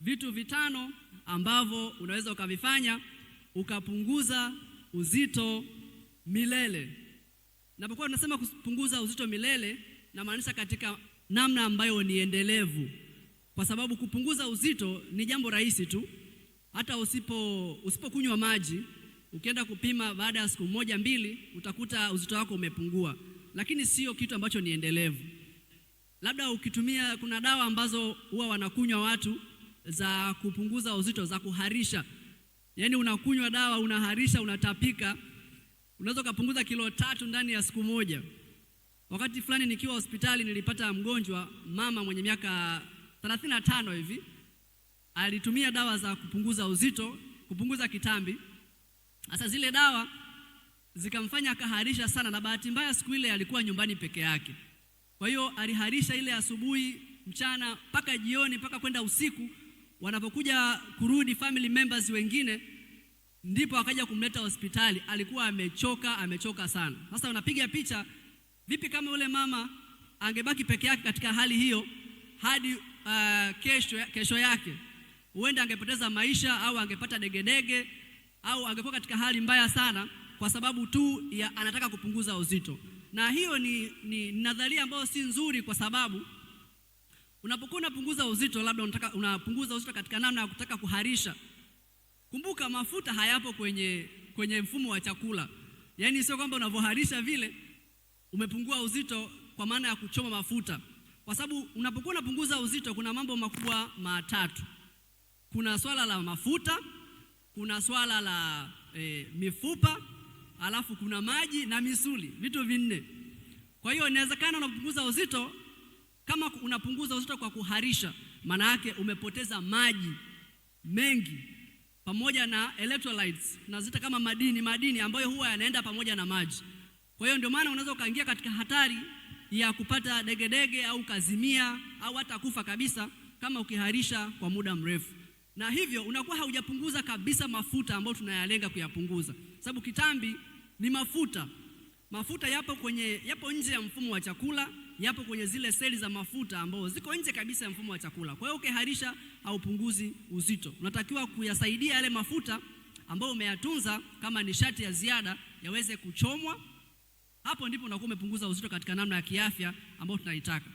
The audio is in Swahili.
Vitu vitano ambavyo unaweza ukavifanya ukapunguza uzito milele. Napokuwa tunasema kupunguza uzito milele, na maanisha katika namna ambayo ni endelevu, kwa sababu kupunguza uzito ni jambo rahisi tu. Hata usipokunywa maji, ukienda kupima baada ya siku moja mbili, utakuta uzito wako umepungua, lakini sio kitu ambacho ni endelevu. Labda ukitumia, kuna dawa ambazo huwa wanakunywa watu za kupunguza uzito, za kuharisha. Yaani unakunywa dawa, unaharisha, unatapika, unaweza kupunguza kilo 3 ndani ya siku moja. Wakati fulani nikiwa hospitali nilipata mgonjwa mama mwenye miaka 35 hivi, alitumia dawa za kupunguza uzito, kupunguza kitambi. Sasa zile dawa zikamfanya akaharisha sana, na bahati mbaya siku ile alikuwa nyumbani peke yake. Kwa hiyo aliharisha ile asubuhi, mchana, mpaka jioni, mpaka kwenda usiku. Wanapokuja kurudi family members wengine, ndipo akaja kumleta hospitali. Alikuwa amechoka sana. Sasa unapiga picha, vipi kama yule mama angebaki peke yake katika hali hiyo hadi kesho yake? Huenda angepoteza maisha, au angepata degedege, au angekuwa katika hali mbaya sana, kwa sababu tu ya anataka kupunguza uzito. Na hiyo ni nadharia ambayo si nzuri, kwa sababu unapokuwa unapunguza uzito, labda unapunguza uzito katika namna ya kutaka kuharisha, kumbuka mafuta hayapo kwenye mfumo wa chakula. Yaani sio kwamba unavoharisha vile umepungua uzito kwa maana ya kuchoma mafuta, kwa sababu unapokuwa unapunguza uzito kuna mambo makubwa matatu. Kuna swala la mafuta, kuna swala la mifupa, alafu kuna maji na misuli, vitu vinne. Kwa hiyo inawezekana unapunguza uzito, kama unapunguza uzito kwa kuharisha, maana yake umepoteza maji mengi pamoja na electrolytes, tunazita kama madini ambayo huwa yanaenda pamoja na maji. Kwa hiyo ndio maana unaweza ukaingia katika hatari ya kupata degedege, au kazimia, au hata kufa kabisa kama ukiharisha kwa muda mrefu. Na hivyo unakuwa haujapunguza kabisa mafuta ambayo tunayalenga kuyapunguza, sababu kitambi ni mafuta. Mafuta yapo nje ya mfumo wa chakula, yapo kwenye zile seli za mafuta ambazo ziko nje kabisa ya mfumo wa chakula. Kwa hiyo ukiharisha haupunguzi uzito. Unatakiwa kuyasaidia yale mafuta ambayo umeyatunza kama nishati ya ziada yaweze kuchomwa. Hapo ndipo unakuwa umepunguza uzito katika namna ya kiafya ambayo tunaitaka.